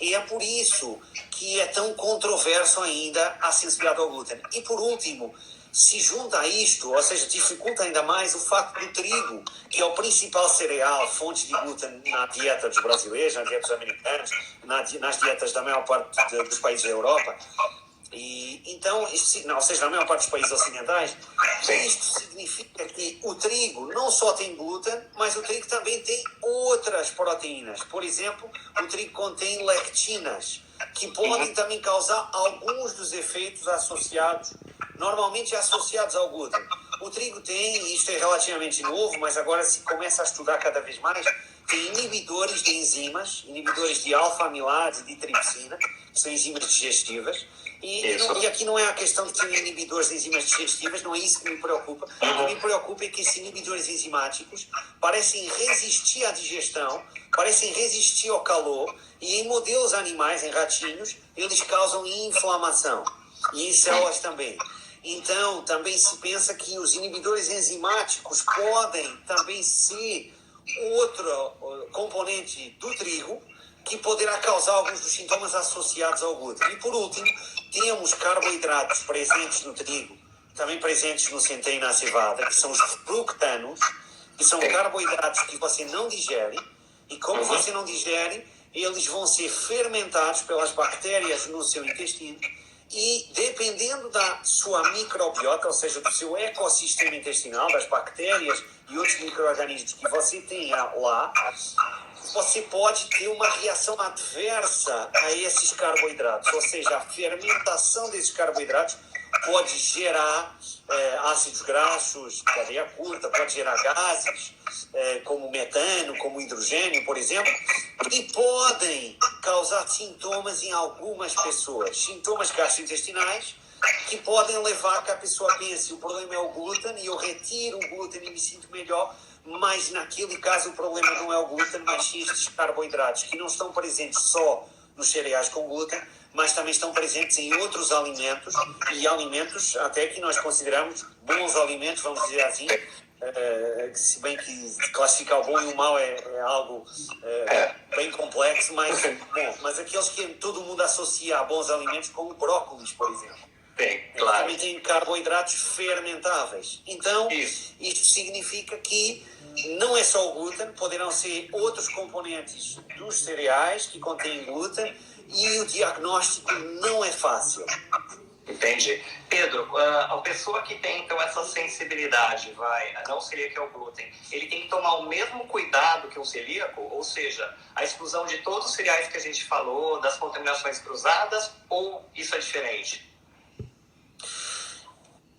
E é por isso que é tão controverso ainda a sensibilidade ao glúten. E por último, se junta a isto, ou seja, dificulta ainda mais o facto do trigo, que é o principal cereal, fonte de glúten na dieta dos brasileiros, na dieta dos americanos, nas dietas da maior parte dos países da Europa. E, então, ou seja, na maior parte dos países ocidentais, isto significa que o trigo não só tem glúten, mas o trigo também tem outras proteínas. Por exemplo, o trigo contém lectinas, que podem também causar alguns dos efeitos associados, normalmente associados ao glúten. O trigo tem, e isto é relativamente novo, mas agora se começa a estudar cada vez mais, tem inibidores de enzimas, inibidores de alfa-amilase e de tripsina, que são enzimas digestivas. E aqui não é a questão de ter inibidores de enzimas digestivas, não é isso que me preocupa. O que me preocupa é que esses inibidores enzimáticos parecem resistir à digestão, parecem resistir ao calor, e em modelos animais, em ratinhos, eles causam inflamação. E em células também. Então, também se pensa que os inibidores enzimáticos podem também ser outro componente do trigo que poderá causar alguns dos sintomas associados ao glúten. E, por último, temos carboidratos presentes no trigo, também presentes no centeio e na cevada, que são os fructanos, que são carboidratos que você não digere, e como você não digere, eles vão ser fermentados pelas bactérias no seu intestino, e dependendo da sua microbiota, ou seja, do seu ecossistema intestinal, das bactérias e outros micro-organismos que você tenha lá, você pode ter uma reação adversa a esses carboidratos. Ou seja, a fermentação desses carboidratos pode gerar ácidos graxos, cadeia curta, pode gerar gases, como metano, como hidrogênio, por exemplo, e podem causar sintomas em algumas pessoas. Sintomas gastrointestinais que podem levar a que a pessoa pense: o problema é o glúten e eu retiro o glúten e me sinto melhor. Mas naquele caso o problema não é o glúten, mas sim estes carboidratos, que não estão presentes só nos cereais com glúten, mas também estão presentes em outros alimentos, e alimentos até que nós consideramos bons alimentos, vamos dizer assim, se bem que classificar o bom e o mau é algo bem complexo, mas aqueles que todo mundo associa a bons alimentos, como brócolis, por exemplo. Bem, claro. Também tem carboidratos fermentáveis. Então, isto significa que não é só o glúten, poderão ser outros componentes dos cereais que contêm glúten, e o diagnóstico não é fácil. Entendi. Pedro, a pessoa que tem então essa sensibilidade, não celíaco ao glúten, ele tem que tomar o mesmo cuidado que um celíaco? Ou seja, a exclusão de todos os cereais que a gente falou, das contaminações cruzadas, ou isso é diferente?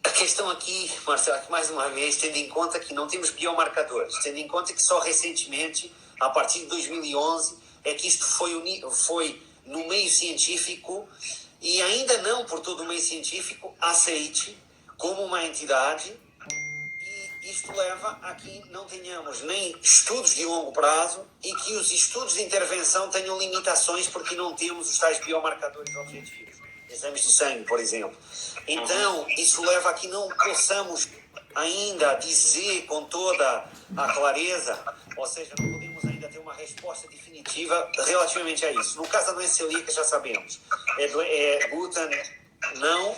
A questão aqui, Marcelo, mais uma vez, tendo em conta que não temos biomarcadores, tendo em conta que só recentemente, a partir de 2011, é que isto foi no meio científico, e ainda não por todo o meio científico, aceite como uma entidade, e isto leva a que não tenhamos nem estudos de longo prazo e que os estudos de intervenção tenham limitações porque não temos os tais biomarcadores objetivos. Exames de sangue, por exemplo. Então, isso leva a que não possamos ainda dizer com toda a clareza, ou seja, não podemos ainda ter uma resposta definitiva relativamente a isso. No caso da doença celíaca, já sabemos, é glúten não,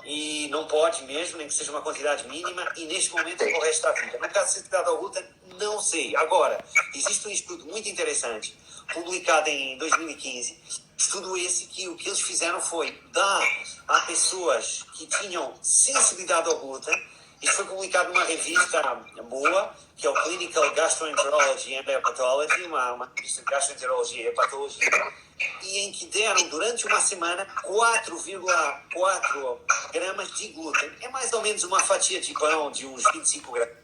e não pode mesmo, nem que seja uma quantidade mínima, e neste momento é o resto da vida. No caso de sensibilidade ao glúten, não sei. Agora, existe um estudo muito interessante, publicado em 2015, estudo esse que o que eles fizeram foi dar a pessoas que tinham sensibilidade ao glúten. Isto foi publicado numa revista boa, que é o Clinical Gastroenterology and Hepatology, uma revista de gastroenterologia e hepatologia, e em que deram durante uma semana 4,4 gramas de glúten. É mais ou menos uma fatia de pão de uns 25 gramas.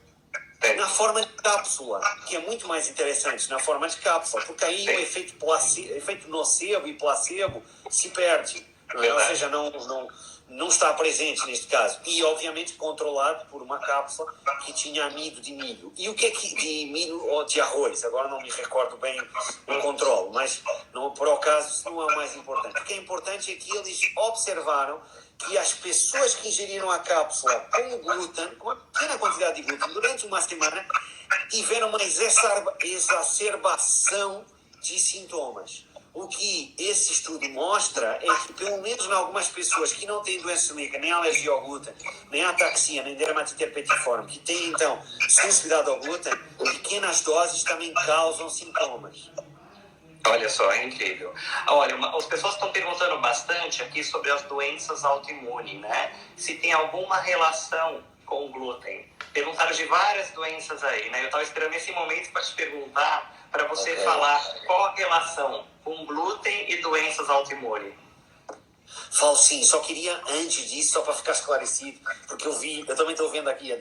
Na forma de cápsula, que é muito mais interessante, na forma de cápsula, porque aí o efeito nocebo e placebo se perde, ou seja, não está presente neste caso, e obviamente controlado por uma cápsula que tinha amido de milho. E o que é que de milho ou de arroz? Agora não me recordo bem o controle, mas não, por acaso isso não é o mais importante. O que é importante é que eles observaram que as pessoas que ingeriram a cápsula com glúten, com uma pequena quantidade de glúten, durante uma semana, tiveram uma exacerbação de sintomas. O que esse estudo mostra é que, pelo menos em algumas pessoas que não têm doença celíaca, nem alergia ao glúten, nem ataxia, nem dermatite herpetiforme, que têm, então, sensibilidade ao glúten, pequenas doses também causam sintomas. Olha só, é incrível. Olha, as pessoas estão perguntando bastante aqui sobre as doenças autoimunes, né? Se tem alguma relação com o glúten. Perguntaram de várias doenças aí, né? Eu estava esperando esse momento para te perguntar, para você falar qual a relação com glúten e doenças autoimunes. Falo sim, só queria antes disso, só para ficar esclarecido, porque eu também estou vendo aqui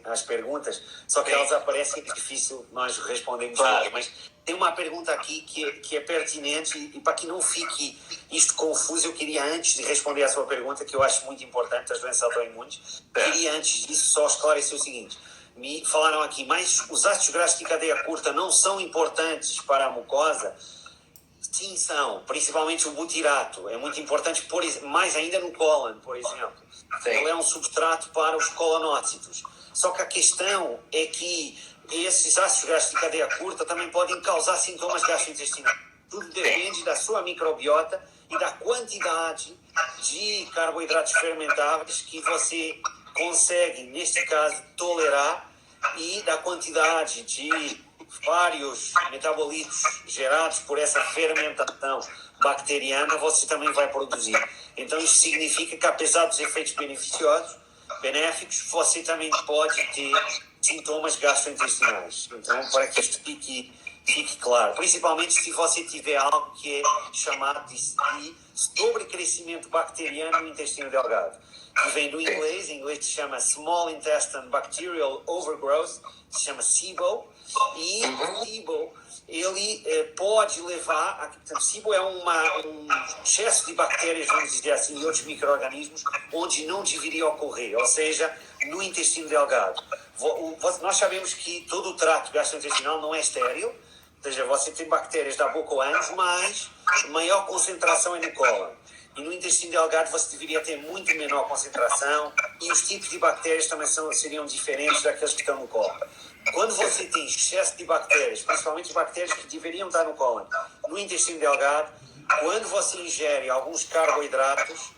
as perguntas, só que elas aparecem, é difícil nós respondermos todas, mas tem uma pergunta aqui que é pertinente e para que não fique isto confuso, eu queria antes de responder a sua pergunta, que eu acho muito importante, as doenças autoimunes, queria antes disso só esclarecer o seguinte: me falaram aqui, mas os ácidos graxos de cadeia curta não são importantes para a mucosa? Sim, são. Principalmente o butirato. É muito importante, mais ainda no cólon, por exemplo. Ele é um substrato para os colonócitos. Só que a questão é que esses ácidos graxos de cadeia curta também podem causar sintomas gastrointestinais. Tudo depende da sua microbiota e da quantidade de carboidratos fermentáveis que você consegue, neste caso, tolerar, e da quantidade de vários metabolitos gerados por essa fermentação bacteriana você também vai produzir. Então isso significa que, apesar dos efeitos benéficos, você também pode ter sintomas gastrointestinais. Então, para que isto fique claro, principalmente se você tiver algo que é chamado de sobrecrescimento bacteriano no intestino delgado, que vem do inglês, em inglês se chama Small Intestine Bacterial Overgrowth, se chama SIBO, e o SIBO, ele pode levar, portanto, SIBO é um excesso de bactérias, vamos dizer assim, e outros micro-organismos, onde não deveria ocorrer, ou seja, no intestino delgado. Nós sabemos que todo o trato gastrointestinal não é estéril, ou seja, você tem bactérias da boca ou ânus, mas a maior concentração é no cólon. E no intestino delgado você deveria ter muito menor concentração, e os tipos de bactérias também seriam diferentes daqueles que estão no cólon. Quando você tem excesso de bactérias, principalmente bactérias que deveriam estar no cólon, no intestino delgado, quando você ingere alguns carboidratos,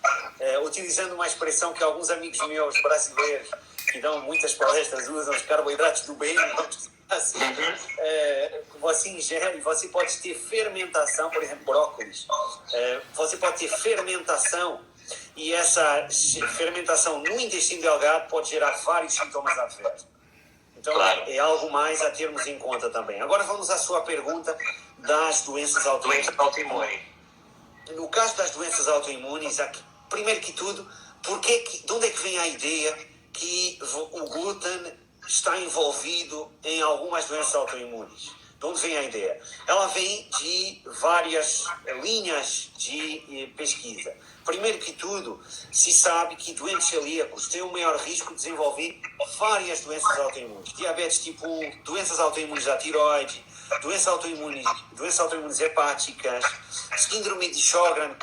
utilizando uma expressão que alguns amigos meus brasileiros, que dão muitas palestras, usam, os carboidratos do bem, assim, você ingere, você pode ter fermentação, por exemplo, brócolis, você pode ter fermentação, e essa fermentação no intestino delgado pode gerar vários sintomas adversos. Então, é algo mais a termos em conta também. Agora vamos à sua pergunta das doenças autoimunes. No caso das doenças autoimunes, primeiro que tudo, de onde é que vem a ideia que o glúten está envolvido em algumas doenças autoimunes? De onde vem a ideia? Ela vem de várias linhas de pesquisa. Primeiro que tudo, se sabe que doentes celíacos têm o maior risco de desenvolver várias doenças autoimunes. Diabetes tipo 1, doenças autoimunes da tiroide, doenças autoimunes hepáticas, síndrome de Sjögren,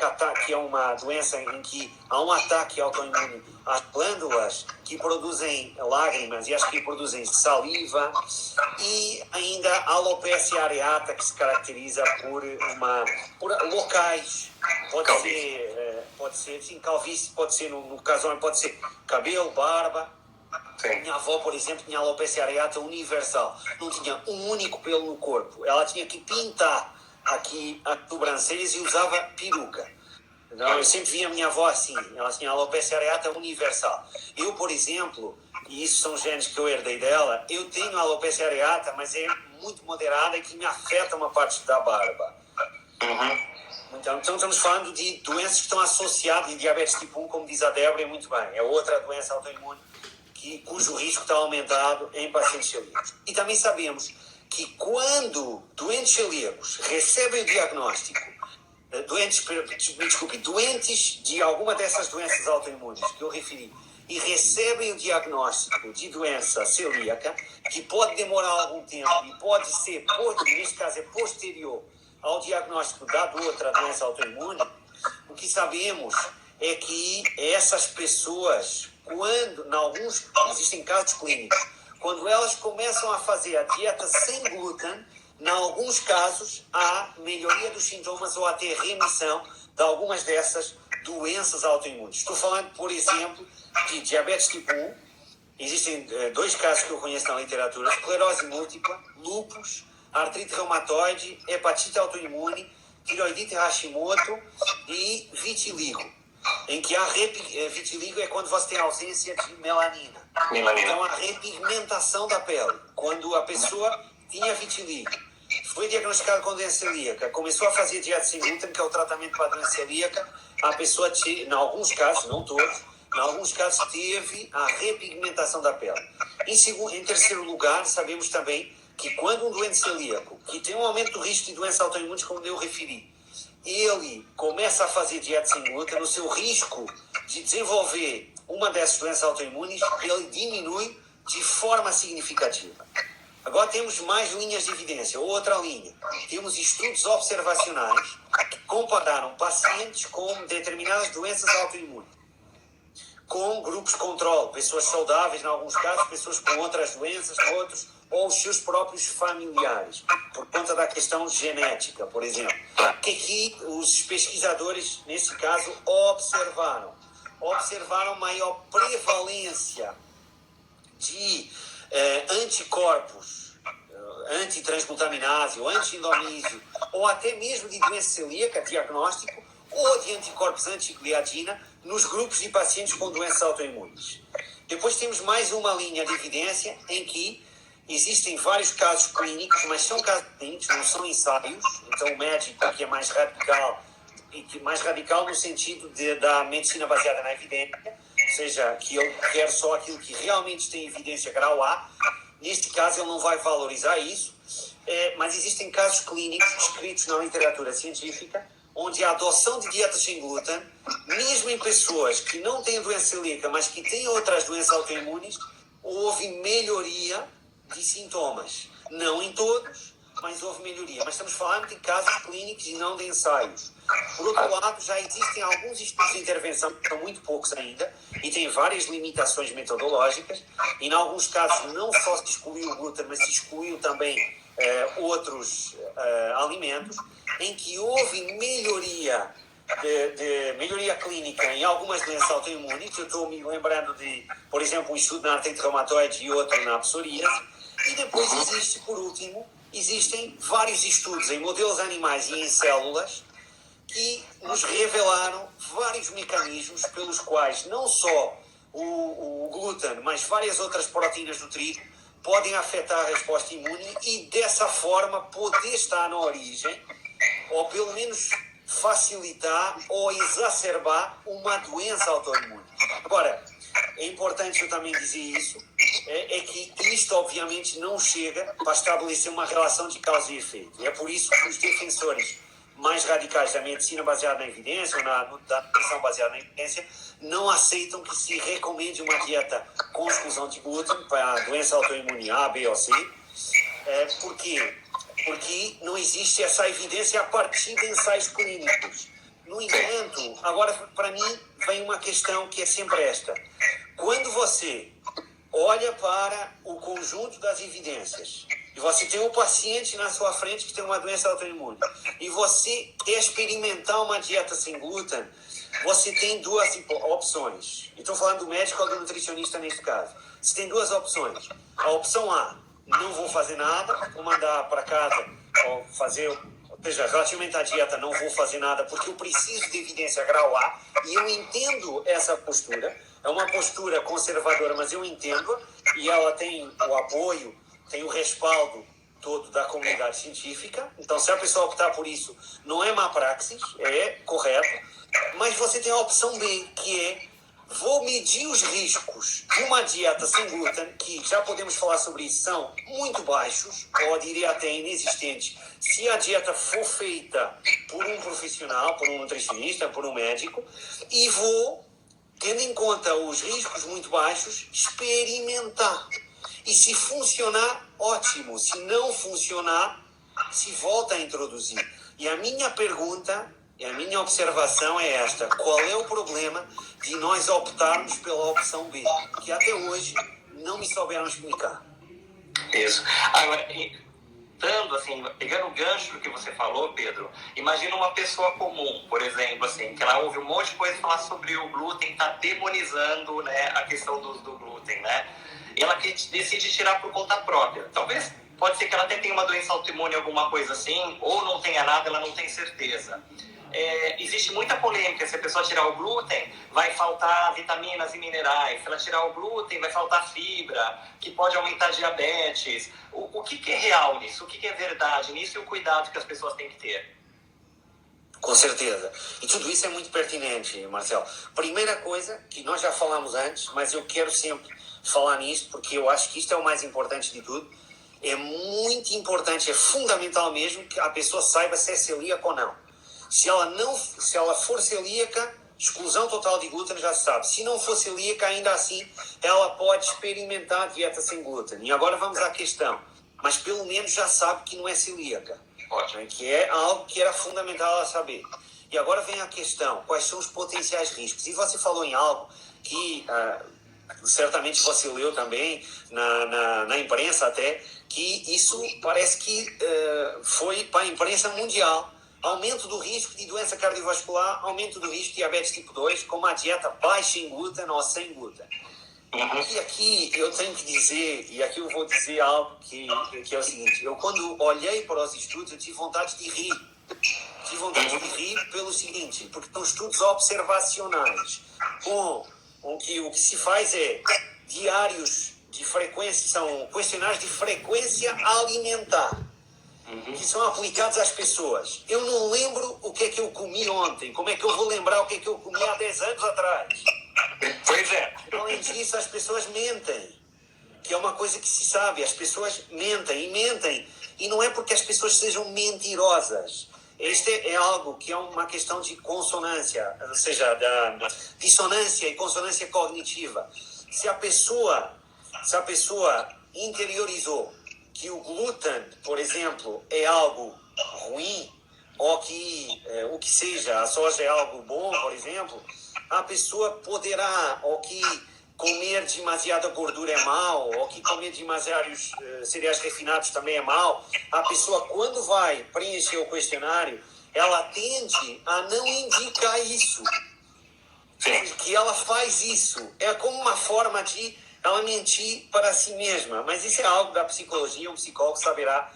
que é uma doença em que há um ataque autoimune às glândulas que produzem lágrimas e as que produzem saliva, e ainda a alopecia areata, que se caracteriza por locais, pode ser, sim, calvície, pode ser, no caso homem, pode ser cabelo, barba. Sim. Minha avó, por exemplo, tinha alopecia areata universal. Não tinha um único pelo no corpo. Ela tinha que pintar aqui as sobrancelhas e usava peruca. Então, eu sempre via a minha avó assim. Ela tinha alopecia areata universal. Eu, por exemplo, e isso são genes que eu herdei dela, eu tenho alopecia areata, mas é muito moderada e que me afeta uma parte da barba. Então estamos falando de doenças que estão associadas, e diabetes tipo 1, como diz a Débora, muito bem. É outra doença autoimune cujo risco está aumentado em pacientes celíacos. E também sabemos que quando doentes celíacos recebem o diagnóstico, doentes de alguma dessas doenças autoimunes que eu referi, e recebem o diagnóstico de doença celíaca, que pode demorar algum tempo e pode ser, neste caso, é posterior ao diagnóstico da outra doença autoimune, o que sabemos é que essas pessoas, existem casos clínicos, quando elas começam a fazer a dieta sem glúten, Em alguns casos, há melhoria dos sintomas ou até remissão de algumas dessas doenças autoimunes. Estou falando, por exemplo, de diabetes tipo 1. Existem 2 casos que eu conheço na literatura: esclerose múltipla, lúpus, artrite reumatoide, hepatite autoimune, tiroidite Hashimoto e vitiligo. Em que a vitiligo é quando você tem ausência de melanina. Então, a repigmentação da pele. Quando a pessoa tinha vitiligo, foi diagnosticada com doença celíaca, começou a fazer dieta sem glúten, que é o tratamento para a doença celíaca, a pessoa, em alguns casos, não todos, em alguns casos teve a repigmentação da pele. Em terceiro lugar, sabemos também que quando um doente celíaco, que tem um aumento do risco de doenças autoimunes, como eu referi, ele começa a fazer dieta sem glúten, o seu risco de desenvolver uma dessas doenças autoimunes, ele diminui de forma significativa. Agora temos mais linhas de evidência. Outra linha. Temos estudos observacionais que compararam pacientes com determinadas doenças autoimunes com grupos controle, pessoas saudáveis em alguns casos, pessoas com outras doenças, outros, ou os seus próprios familiares, por conta da questão genética, por exemplo. Que aqui os pesquisadores, nesse caso, observaram maior prevalência de anticorpos, antitransglutaminase ou anti-indonísio, ou até mesmo de doença celíaca, diagnóstico, ou de anticorpos anti-gliadina nos grupos de pacientes com doenças autoimunes. Depois temos mais uma linha de evidência em que existem vários casos clínicos, mas são casos clínicos, não são ensaios. Então o médico que é mais radical no sentido da medicina baseada na evidência, ou seja, que ele quer só aquilo que realmente tem evidência grau A. Neste caso ele não vai valorizar isso, mas existem casos clínicos descritos na literatura científica onde a adoção de dietas sem glúten, mesmo em pessoas que não têm doença celíaca, mas que têm outras doenças autoimunes, houve melhoria de sintomas. Não em todos, mas houve melhoria. Mas estamos falando de casos clínicos e não de ensaios. Por outro lado, já existem alguns estudos de intervenção, que são muito poucos ainda, e têm várias limitações metodológicas. E, em alguns casos, não só se excluiu o glúten, mas se excluiu também outros alimentos, em que houve melhoria melhoria clínica em algumas doenças autoimunes. Eu estou me lembrando de, por exemplo, um estudo na artrite reumatoide e outro na psoríase. E depois existe, por último, existem vários estudos em modelos animais e em células que nos revelaram vários mecanismos pelos quais não só o glúten, mas várias outras proteínas do trigo podem afetar a resposta imune e, dessa forma, poder estar na origem, ou pelo menos facilitar ou exacerbar uma doença autoimune. Agora, é importante eu também dizer isso, é que isto obviamente não chega para estabelecer uma relação de causa e efeito. É por isso que os defensores mais radicais da medicina baseada na evidência, ou da nutrição baseada na evidência, não aceitam que se recomende uma dieta com exclusão de glúten para a doença autoimune A, B ou C. Por quê? Porque não existe essa evidência a partir de ensaios clínicos. No entanto, agora para mim vem uma questão que é sempre esta. Quando você olha para o conjunto das evidências e você tem um paciente na sua frente que tem uma doença autoimune e você quer experimentar uma dieta sem glúten, você tem duas opções. Estou falando do médico ou do nutricionista neste caso. Você tem duas opções. A opção A: não vou fazer nada, vou mandar para casa, ou fazer, ou seja, relativamente à dieta, não vou fazer nada porque eu preciso de evidência grau A, e eu entendo essa postura. É uma postura conservadora, mas eu entendo, e ela tem o apoio, tem o respaldo todo da comunidade científica. Então, se a pessoa optar por isso, não é má praxis, é correto. Mas você tem a opção B, que é: vou medir os riscos de uma dieta sem glúten, que já podemos falar sobre isso, são muito baixos, ou diria até inexistentes, se a dieta for feita por um profissional, por um nutricionista, por um médico, e vou, tendo em conta os riscos muito baixos, experimentar. E se funcionar, ótimo. Se não funcionar, se volta a introduzir. E a minha pergunta, e a minha observação é esta: qual é o problema de nós optarmos pela opção B? Que até hoje não me souberam explicar. Isso. Agora, juntando, assim, pegando o gancho que você falou, Pedro, imagina uma pessoa comum, por exemplo, assim, que ela ouve um monte de coisa falar sobre o glúten, tá demonizando, né, a questão do glúten, né? E ela decide tirar por conta própria. Talvez, pode ser que ela até tenha uma doença autoimune, alguma coisa assim, ou não tenha nada, ela não tem certeza. Existe muita polêmica, se a pessoa tirar o glúten, vai faltar vitaminas e minerais, se ela tirar o glúten, vai faltar fibra, que pode aumentar diabetes. O que é real nisso? O que é verdade nisso e o cuidado que as pessoas têm que ter? Com certeza. E tudo isso é muito pertinente, Marcelo. Primeira coisa, que nós já falamos antes, mas eu quero sempre falar nisto, porque eu acho que isto é o mais importante de tudo. É muito importante, é fundamental mesmo que a pessoa saiba se é celíaca ou não. Se ela for celíaca, exclusão total de glúten já se sabe. Se não for celíaca, ainda assim, ela pode experimentar a dieta sem glúten. E agora vamos à questão. Mas pelo menos já sabe que não é celíaca. Ótimo. Que é algo que era fundamental ela saber. E agora vem a questão, quais são os potenciais riscos? E você falou em algo que certamente você leu também na imprensa até, que isso parece que foi para a imprensa mundial. Aumento do risco de doença cardiovascular, aumento do risco de diabetes tipo 2, com uma dieta baixa em glúten ou sem glúten. E aqui eu tenho que dizer, e aqui eu vou dizer algo que é o seguinte, eu quando olhei para os estudos, eu tive vontade de rir. Tive vontade de rir pelo seguinte, porque são estudos observacionais, o que se faz é diários de frequência, são questionários de frequência alimentar, que são aplicados às pessoas. Eu não lembro o que é que eu comi ontem, como é que eu vou lembrar o que é que eu comi há 10 anos atrás? Pois é. Além disso, as pessoas mentem, que é uma coisa que se sabe, as pessoas mentem, e não é porque as pessoas sejam mentirosas. Este é algo que é uma questão de consonância, ou seja, da dissonância e consonância cognitiva. Se a pessoa interiorizou que o glúten, por exemplo, é algo ruim, ou que o que seja, a soja é algo bom, por exemplo, a pessoa poderá, ou que comer demasiada gordura é mal, ou que comer demasiados cereais refinados também é mal. A pessoa, quando vai preencher o questionário, ela tende a não indicar isso. Que ela faz isso. É como uma forma de ela mentir para si mesma. Mas isso é algo da psicologia, um psicólogo saberá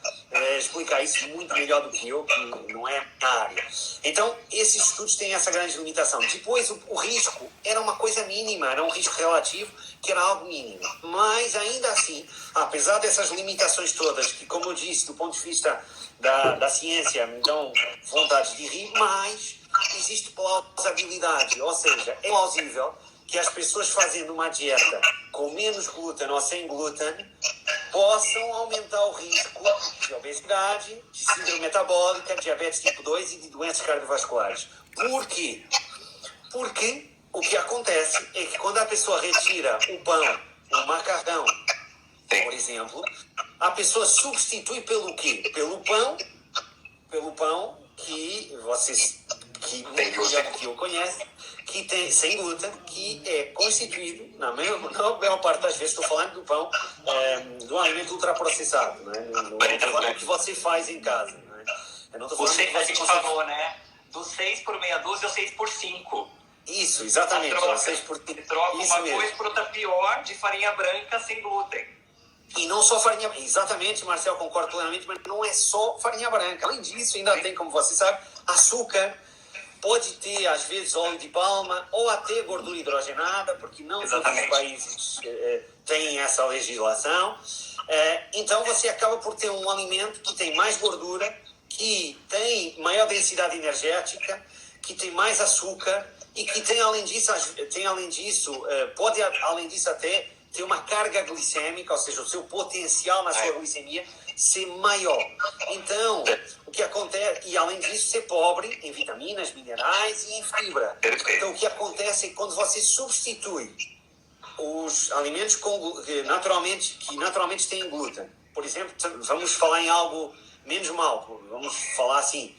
explicar isso muito melhor do que eu, que não é a área. Então, esses estudos têm essa grande limitação. Depois, o risco era uma coisa mínima, era um risco relativo, que era algo mínimo. Mas, ainda assim, apesar dessas limitações todas, que, como eu disse, do ponto de vista da ciência, me dão vontade de rir, mas existe plausibilidade, ou seja, é plausível que as pessoas fazendo uma dieta com menos glúten ou sem glúten possam aumentar o risco de obesidade, de síndrome metabólica, diabetes tipo 2 e de doenças cardiovasculares. Por quê? Porque o que acontece é que quando a pessoa retira o pão, o macarrão, por exemplo, a pessoa substitui pelo quê? Pelo pão que vocês, que muito que eu conheço, que tem sem glúten, que é constituído, na maior parte das vezes, estou falando do pão, do alimento ultraprocessado, não é? Não estou falando do que você faz em casa, não é? Eu não estou falando que a gente falou, né? Do 6 por meia dúzia ou 6 por 5. Isso, exatamente. Troca, 6 por... troca isso uma mesmo. coisa por outra pior de farinha branca sem glúten. E não só farinha branca. Exatamente, Marcelo, concordo plenamente, mas não é só farinha branca. Além disso, ainda tem, como você sabe, açúcar. Pode ter, às vezes, óleo de palma ou até gordura hidrogenada, porque não todos os países têm essa legislação. Então, você acaba por ter um alimento que tem mais gordura, que tem maior densidade energética, que tem mais açúcar e que tem, além disso, pode, além disso, até ter uma carga glicêmica, ou seja, o seu potencial na sua glicemia ser maior. Então, o que acontece, e além disso, ser pobre em vitaminas, minerais e em fibra. Então, o que acontece é que quando você substitui os alimentos que naturalmente têm glúten, por exemplo, vamos falar em algo menos mau, vamos falar assim,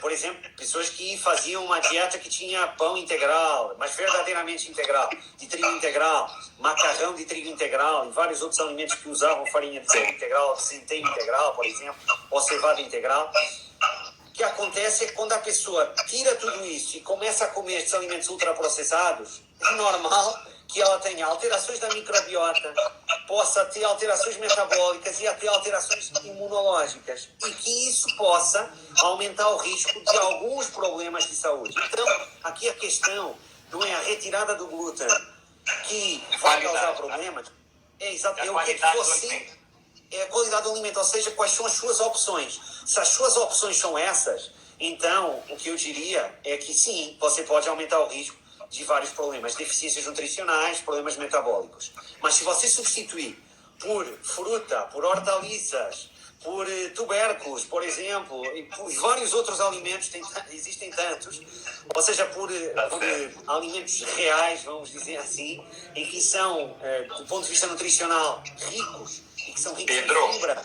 Por exemplo, pessoas que faziam uma dieta que tinha pão integral, mas verdadeiramente integral, de trigo integral, macarrão de trigo integral e vários outros alimentos que usavam farinha de trigo integral, centeio integral, por exemplo, ou cevada integral. O que acontece é que quando a pessoa tira tudo isso e começa a comer esses alimentos ultraprocessados, é normal que ela tenha alterações da microbiota, possa ter alterações metabólicas e até alterações imunológicas, e que isso possa aumentar o risco de alguns problemas de saúde. Então, aqui a questão não é a retirada do glúten que vai causar problemas, é exatamente o que você... É a qualidade do alimento, ou seja, quais são as suas opções. Se as suas opções são essas, então o que eu diria é que sim, você pode aumentar o risco de vários problemas, deficiências nutricionais, problemas metabólicos. Mas se você substituir por fruta, por hortaliças, por tubérculos, por exemplo, e por vários outros alimentos, existem tantos, ou seja, por alimentos reais, vamos dizer assim, e que são, do ponto de vista nutricional, ricos, e que são ricos Pedro, em fibra.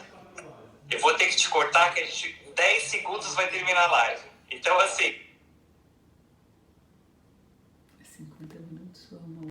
Eu vou ter que te cortar, que a gente, em 10 segundos vai terminar a live. Então, assim,